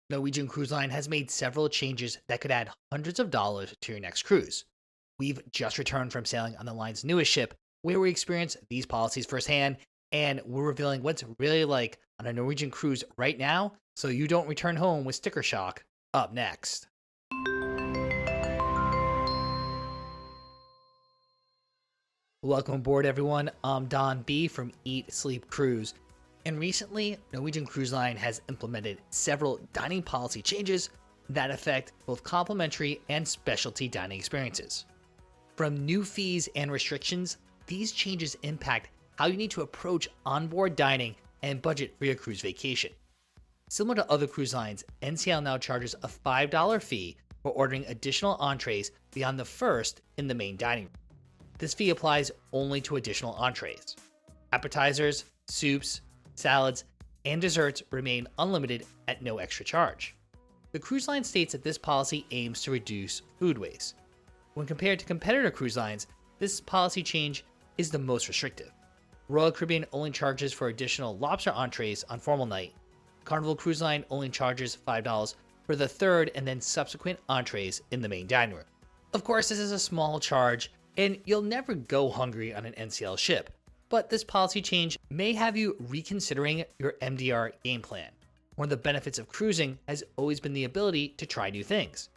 Norwegian Cruise Line has made several changes that could add hundreds of dollars to your next cruise. We've just returned from sailing on the line's newest ship, where we experienced these policies firsthand, and we're revealing what's really like on a Norwegian cruise right now, so you don't return home with sticker shock. Up next. Welcome aboard, everyone. I'm Don B from Eat Sleep Cruise. And recently, Norwegian Cruise Line has implemented several dining policy changes that affect both complimentary and specialty dining experiences. From new fees and restrictions, these changes impact how you need to approach onboard dining and budget for your cruise vacation. Similar to other cruise lines, NCL now charges a $5 fee for ordering additional entrees beyond the first in the main dining room. This fee applies only to additional entrees. Appetizers, soups, salads, and desserts remain unlimited at no extra charge. The cruise line states that this policy aims to reduce food waste. When compared to competitor cruise lines, this policy change is the most restrictive. Royal Caribbean only charges for additional lobster entrees on formal night. Carnival Cruise Line only charges $5 for the third and then subsequent entrees in the main dining room. Of course, this is a small charge, and you'll never go hungry on an NCL ship, but this policy change may have you reconsidering your MDR game plan. One of the benefits of cruising has always been the ability to try new things.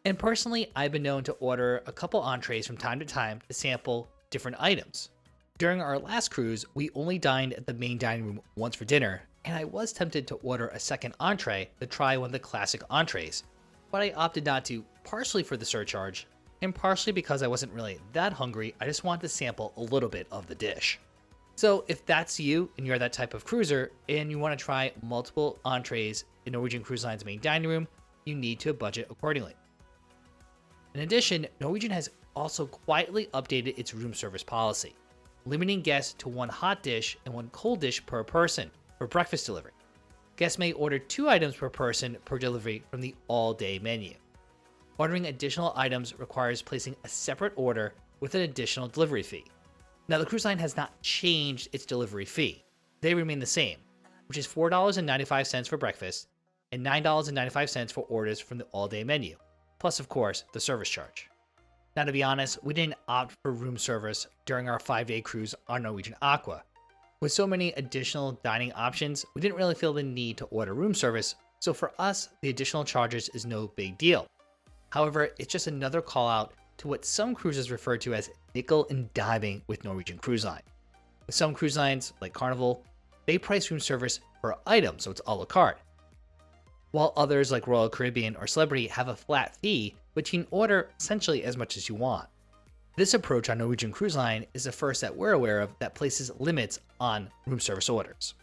And personally, I've been known to order a couple entrees from time to time to sample different items. During our last cruise, we only dined at the main dining room once for dinner, and I was tempted to order a second entree to try one of the classic entrees, but I opted not to, partially for the surcharge, and partially because I wasn't really that hungry. I just wanted to sample a little bit of the dish. So if that's you and you're that type of cruiser and you want to try multiple entrees in Norwegian Cruise Line's main dining room, you need to budget accordingly. In addition, Norwegian has also quietly updated its room service policy, limiting guests to one hot dish and one cold dish per person for breakfast delivery. Guests may order 2 items per person per delivery from the all-day menu. Ordering additional items requires placing a separate order with an additional delivery fee. Now, the cruise line has not changed its delivery fee. They remain the same, which is $4.95 for breakfast and $9.95 for orders from the all-day menu, plus, of course, the service charge. Now, to be honest, we didn't opt for room service during our 5-day cruise on Norwegian Aqua. With so many additional dining options, we didn't really feel the need to order room service, so for us, the additional charges is no big deal. However, it's just another call out to what some cruises refer to as nickel and diming with Norwegian Cruise Line. With some cruise lines, like Carnival, they price room service per item, so it's a la carte. While others, like Royal Caribbean or Celebrity, have a flat fee, but you can order essentially as much as you want. This approach on Norwegian Cruise Line is the first that we're aware of that places limits on room service orders.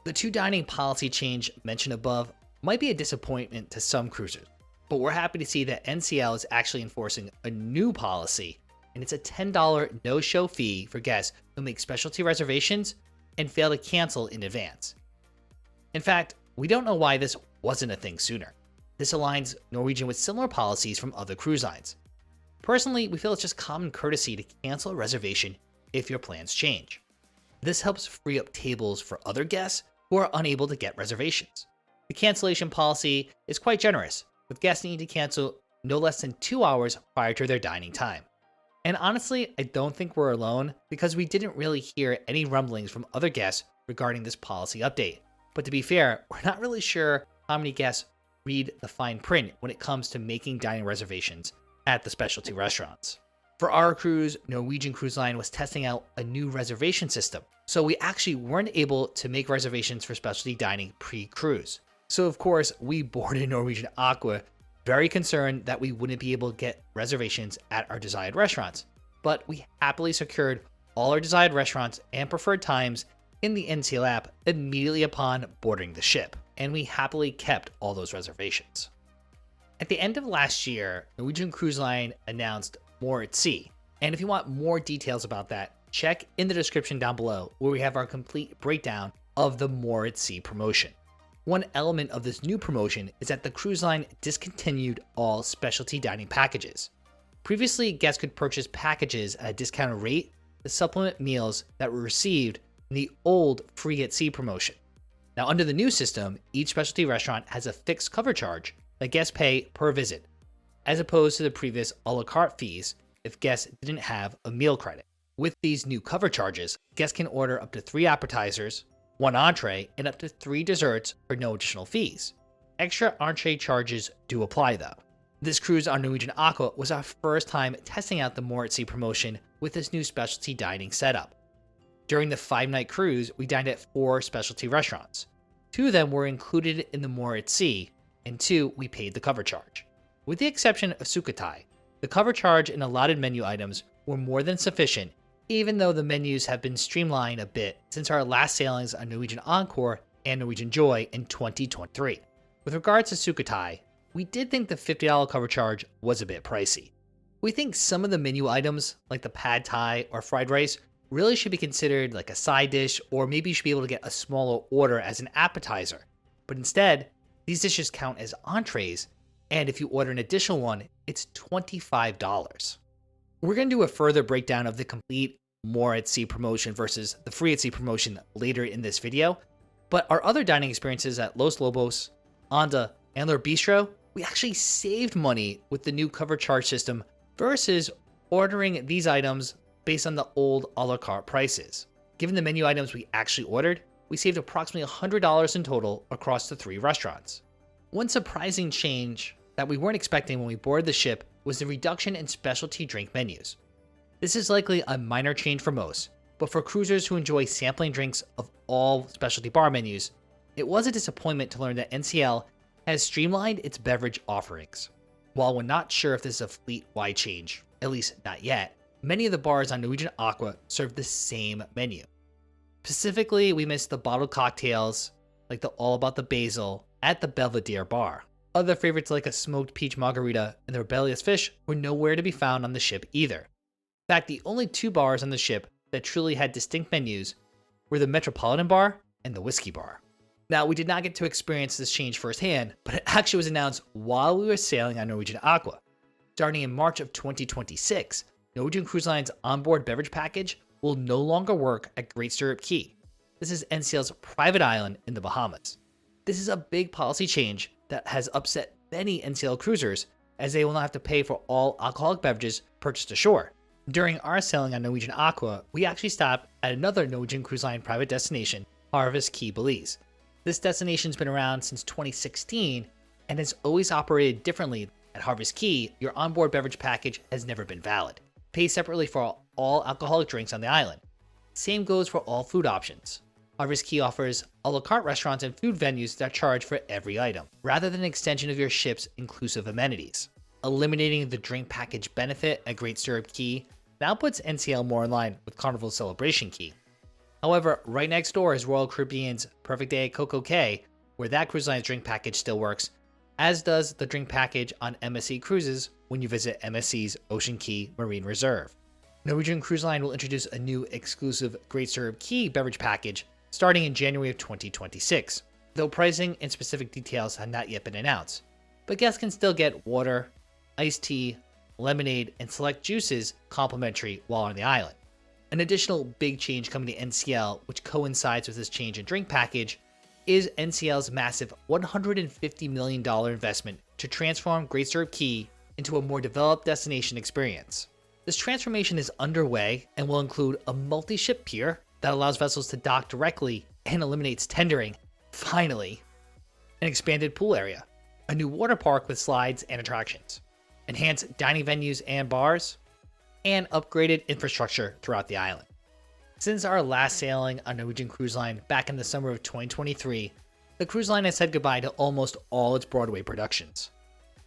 The 2 dining policy change mentioned above might be a disappointment to some cruisers, but we're happy to see that NCL is actually enforcing a new policy, and it's a $10 no-show fee for guests who make specialty reservations and fail to cancel in advance. In fact, we don't know why this wasn't a thing sooner. This aligns Norwegian with similar policies from other cruise lines. Personally, we feel it's just common courtesy to cancel a reservation if your plans change. This helps free up tables for other guests who are unable to get reservations. The cancellation policy is quite generous, with guests needing to cancel no less than 2 hours prior to their dining time. And honestly, I don't think we're alone, because we didn't really hear any rumblings from other guests regarding this policy update. But to be fair, we're not really sure how many guests read the fine print when it comes to making dining reservations at the specialty restaurants. For our cruise, Norwegian Cruise Line was testing out a new reservation system, so we actually weren't able to make reservations for specialty dining pre-cruise. So of course, we boarded Norwegian Aqua very concerned that we wouldn't be able to get reservations at our desired restaurants. But we happily secured all our desired restaurants and preferred times in the NCL app immediately upon boarding the ship, and we happily kept all those reservations. At the end of last year, Norwegian Cruise Line announced More at Sea, and if you want more details about that, check in the description down below where we have our complete breakdown of the More at Sea promotion. One element of this new promotion is that the cruise line discontinued all specialty dining packages. Previously, guests could purchase packages at a discounted rate to supplement meals that were received in the old Free at Sea promotion. Now, under the new system, each specialty restaurant has a fixed cover charge that guests pay per visit, as opposed to the previous a la carte fees if guests didn't have a meal credit. With these new cover charges, guests can order up to 3 appetizers, 1 entree, and up to 3 desserts for no additional fees. Extra entree charges do apply though. This cruise on Norwegian Aqua was our first time testing out the More at Sea promotion with this new specialty dining setup. During the 5-night cruise, we dined at 4 specialty restaurants. 2 of them were included in the More at Sea, and 2 we paid the cover charge. With the exception of Sukhothai, the cover charge and allotted menu items were more than sufficient, even though the menus have been streamlined a bit since our last sailings on Norwegian Encore and Norwegian Joy in 2023. With regards to Sukhothai, we did think the $50 cover charge was a bit pricey. We think some of the menu items, like the pad thai or fried rice, really should be considered like a side dish, or maybe you should be able to get a smaller order as an appetizer. But instead, these dishes count as entrees, and if you order an additional one, it's $25. We're going to do a further breakdown of the complete More at Sea promotion versus the Free at Sea promotion later in this video, but our other dining experiences at Los Lobos, Anda, and Leur Bistro, we actually saved money with the new cover charge system versus ordering these items based on the old a la carte prices. Given the menu items we actually ordered, we saved approximately $100 in total across the 3 restaurants. One surprising change that we weren't expecting when we boarded the ship was the reduction in specialty drink menus. This is likely a minor change for most, but for cruisers who enjoy sampling drinks of all specialty bar menus, it was a disappointment to learn that NCL has streamlined its beverage offerings. While we're not sure if this is a fleet-wide change, at least not yet, many of the bars on Norwegian Aqua serve the same menu. Specifically, we missed the bottled cocktails, like the All About the Basil, at the Belvedere bar. Other favorites like a smoked peach margarita and the rebellious fish were nowhere to be found on the ship either. In fact, the only 2 bars on the ship that truly had distinct menus were the Metropolitan Bar and the Whiskey Bar. Now, we did not get to experience this change firsthand, but it actually was announced while we were sailing on Norwegian Aqua. Starting in March of 2026, Norwegian Cruise Line's onboard beverage package will no longer work at Great Stirrup Cay. This is NCL's private island in the Bahamas. This is a big policy change that has upset many NCL cruisers, as they will not have to pay for all alcoholic beverages purchased ashore. During our sailing on Norwegian Aqua, we actually stopped at another Norwegian Cruise Line private destination, Harvest Caye, Belize. This destination's been around since 2016 and has always operated differently. At Harvest Caye, your onboard beverage package has never been valid. Pay separately for all alcoholic drinks on the island. Same goes for all food options. Harvest Caye offers a la carte restaurants and food venues that charge for every item, rather than an extension of your ship's inclusive amenities. Eliminating the drink package benefit at Great Stirrup Cay now puts NCL more in line with Carnival Celebration Cay. However, right next door is Royal Caribbean's Perfect Day at Coco Cay, where that cruise line's drink package still works, as does the drink package on MSC cruises when you visit MSC's Ocean Cay Marine Reserve. Norwegian Cruise Line will introduce a new exclusive Great Stirrup Cay beverage package starting in January of 2026, though pricing and specific details have not yet been announced. But guests can still get water, iced tea, lemonade, and select juices complimentary while on the island. An additional big change coming to NCL, which coincides with this change in drink package, is NCL's massive $150 million investment to transform Great Stirrup Cay into a more developed destination experience. This transformation is underway and will include a multi-ship pier that allows vessels to dock directly and eliminates tendering, finally, an expanded pool area, a new water park with slides and attractions, enhanced dining venues and bars, and upgraded infrastructure throughout the island. Since our last sailing on Norwegian Cruise Line back in the summer of 2023, the cruise line has said goodbye to almost all its Broadway productions.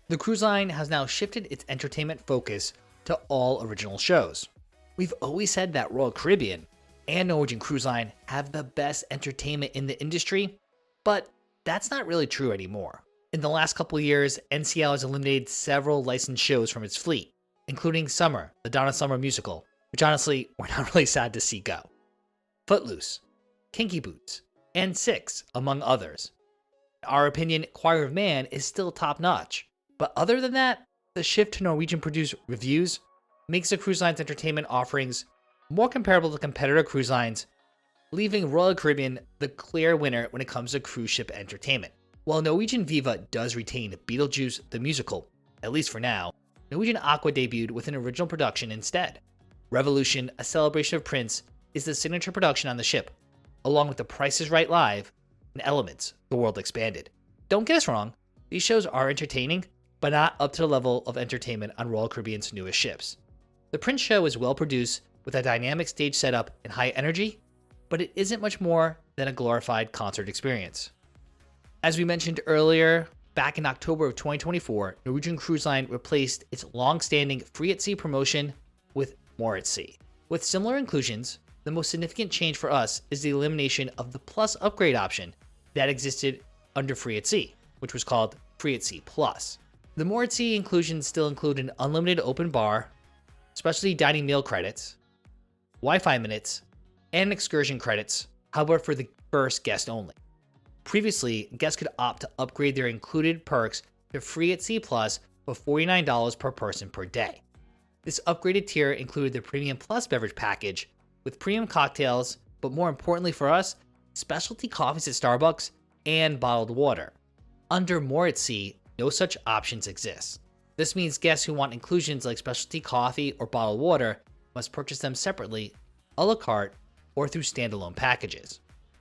The cruise line has now shifted its entertainment focus to all original shows. We've always said that Royal Caribbean and Norwegian Cruise Line have the best entertainment in the industry, but that's not really true anymore. In the last couple of years, NCL has eliminated several licensed shows from its fleet, including Summer, the Donna Summer musical, which honestly, we're not really sad to see go, Footloose, Kinky Boots, and Six, among others. In our opinion, Choir of Man is still top-notch, but other than that, the shift to Norwegian-produced reviews makes the cruise line's entertainment offerings more comparable to competitor cruise lines leaving Royal Caribbean the clear winner when it comes to cruise ship entertainment. While Norwegian Viva does retain Beetlejuice the musical, at least for now, Norwegian Aqua debuted with an original production instead. Revolution, A Celebration of Prince, is the signature production on the ship, along with The Price is Right Live and Elements, The World Expanded. Don't get us wrong, these shows are entertaining, but not up to the level of entertainment on Royal Caribbean's newest ships. The Prince show is well produced with a dynamic stage setup and high energy, but it isn't much more than a glorified concert experience. As we mentioned earlier, back in October of 2024, Norwegian Cruise Line replaced its long-standing Free at Sea promotion with More at Sea. With similar inclusions, the most significant change for us is the elimination of the Plus upgrade option that existed under Free at Sea, which was called Free at Sea Plus. The More at Sea inclusions still include an unlimited open bar, specialty dining meal credits, Wi-Fi minutes, and excursion credits, however for the first guest only. Previously, guests could opt to upgrade their included perks to Free at Sea Plus for $49 per person per day. This upgraded tier included the Premium Plus beverage package with premium cocktails, but more importantly for us, specialty coffees at Starbucks and bottled water. Under More at Sea, no such options exist. This means guests who want inclusions like specialty coffee or bottled water must purchase them separately, a la carte, or through standalone packages.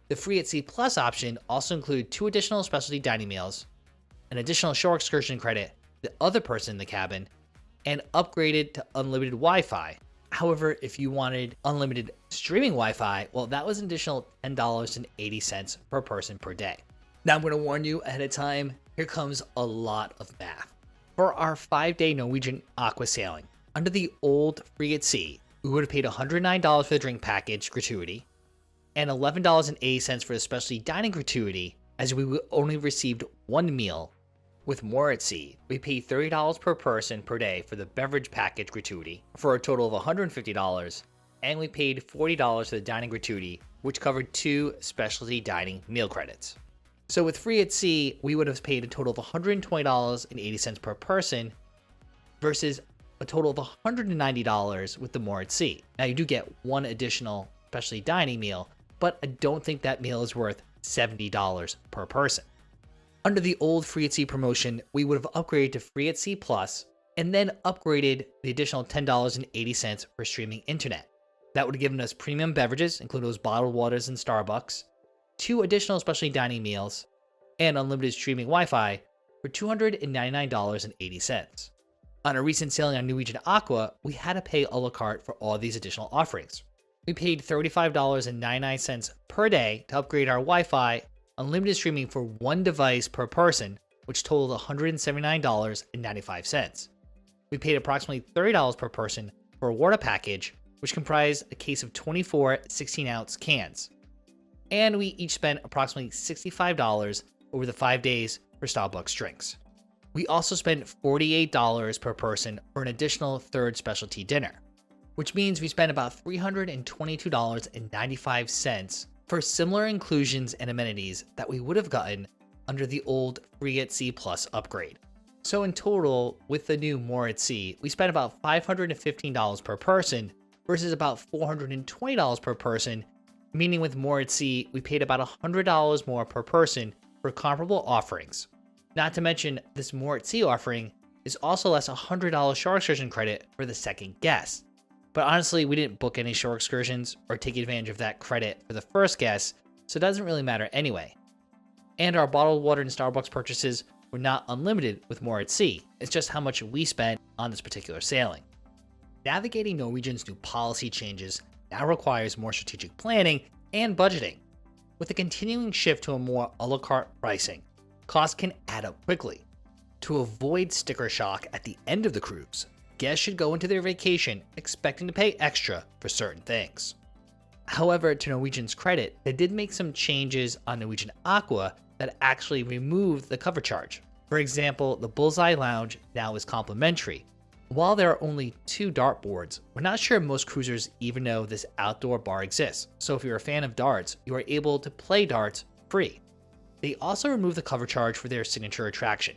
The Free at Sea Plus option also included 2 additional specialty dining meals, an additional shore excursion credit to the other person in the cabin, and upgraded to unlimited Wi-Fi. However, if you wanted unlimited streaming Wi-Fi, well, that was an additional $10.80 per person per day. Now I'm going to warn you ahead of time, here comes a lot of math. For our 5-day Norwegian Aqua sailing, under the old Free at Sea, we would have paid $109 for the drink package gratuity and $11.80 for the specialty dining gratuity, as we only received 1 meal. With More at Sea, we paid $30 per person per day for the beverage package gratuity for a total of $150, and we paid $40 for the dining gratuity, which covered 2 specialty dining meal credits. So with Free at Sea, we would have paid a total of $120.80 per person versus a total of $190 with the More at Sea. Now you do get 1 additional specialty dining meal, but I don't think that meal is worth $70 per person. Under the old Free at Sea promotion, we would have upgraded to Free at Sea Plus and then upgraded the additional $10.80 for streaming internet. That would have given us premium beverages, including those bottled waters and Starbucks, 2 additional specialty dining meals, and unlimited streaming Wi-Fi for $299.80. On a recent sailing on Norwegian Aqua, we had to pay a la carte for all these additional offerings. We paid $35.99 per day to upgrade our Wi-Fi, unlimited streaming for 1 device per person, which totaled $179.95. We paid approximately $30 per person for a water package, which comprised a case of 24 16-ounce cans. And we each spent approximately $65 over the 5 days for Starbucks drinks. We also spent $48 per person for an additional 3rd specialty dinner, which means we spent about $322.95 for similar inclusions and amenities that we would have gotten under the old Free at Sea Plus upgrade. So in total, with the new More at Sea, we spent about $515 per person versus about $420 per person, meaning with More at Sea, we paid about $100 more per person for comparable offerings. Not to mention, this More at Sea offering is also less $100 shore excursion credit for the second guest. But honestly, we didn't book any shore excursions or take advantage of that credit for the first guest, so it doesn't really matter anyway. And our bottled water and Starbucks purchases were not unlimited with More at Sea. It's just how much we spent on this particular sailing. Navigating Norwegian's new policy changes now requires more strategic planning and budgeting. With the continuing shift to a more a la carte pricing, costs can add up quickly. To avoid sticker shock at the end of the cruise, guests should go into their vacation expecting to pay extra for certain things. However, to Norwegian's credit, they did make some changes on Norwegian Aqua that actually removed the cover charge. For example, the Bullseye Lounge now is complimentary. While there are only 2 dartboards, we're not sure most cruisers even know this outdoor bar exists, so if you're a fan of darts, you are able to play darts free. They also removed the cover charge for their signature attraction.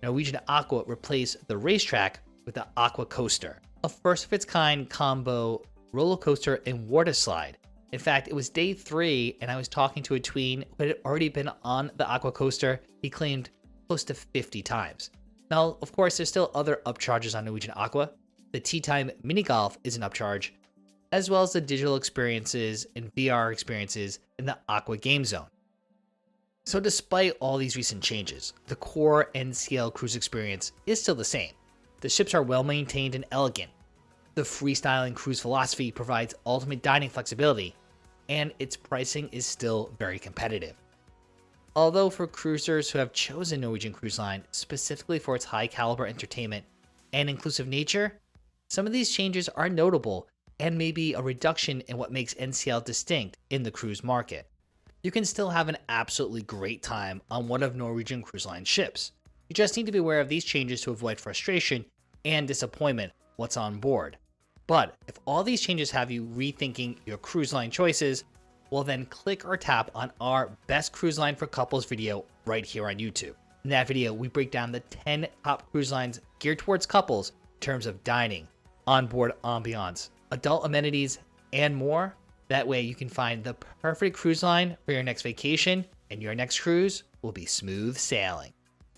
Norwegian Aqua replaced the racetrack with the Aqua Coaster, a first of its kind combo roller coaster and water slide In fact, it was day 3 and I was talking to a tween who had already been on the Aqua coaster, he claimed, close to 50 times. Now, of course, there's still other upcharges on Norwegian Aqua. The Tea Time Mini Golf is an upcharge, as well as the digital experiences and VR experiences in the Aqua Game Zone. So despite all these recent changes, the core NCL cruise experience is still the same. The ships are well maintained and elegant. The freestyling cruise philosophy provides ultimate dining flexibility, and its pricing is still very competitive. Although for cruisers who have chosen Norwegian Cruise Line specifically for its high caliber entertainment and inclusive nature, some of these changes are notable and may be a reduction in what makes NCL distinct in the cruise market. You can still have an absolutely great time on one of Norwegian Cruise Line's ships. You just need to be aware of these changes to avoid frustration and disappointment once on board. But if all these changes have you rethinking your cruise line choices, well then click or tap on our Best Cruise Line for Couples video right here on YouTube. In that video, we break down the 10 top cruise lines geared towards couples in terms of dining, onboard ambiance, adult amenities, and more. That way you can find the perfect cruise line for your next vacation, and your next cruise will be smooth sailing.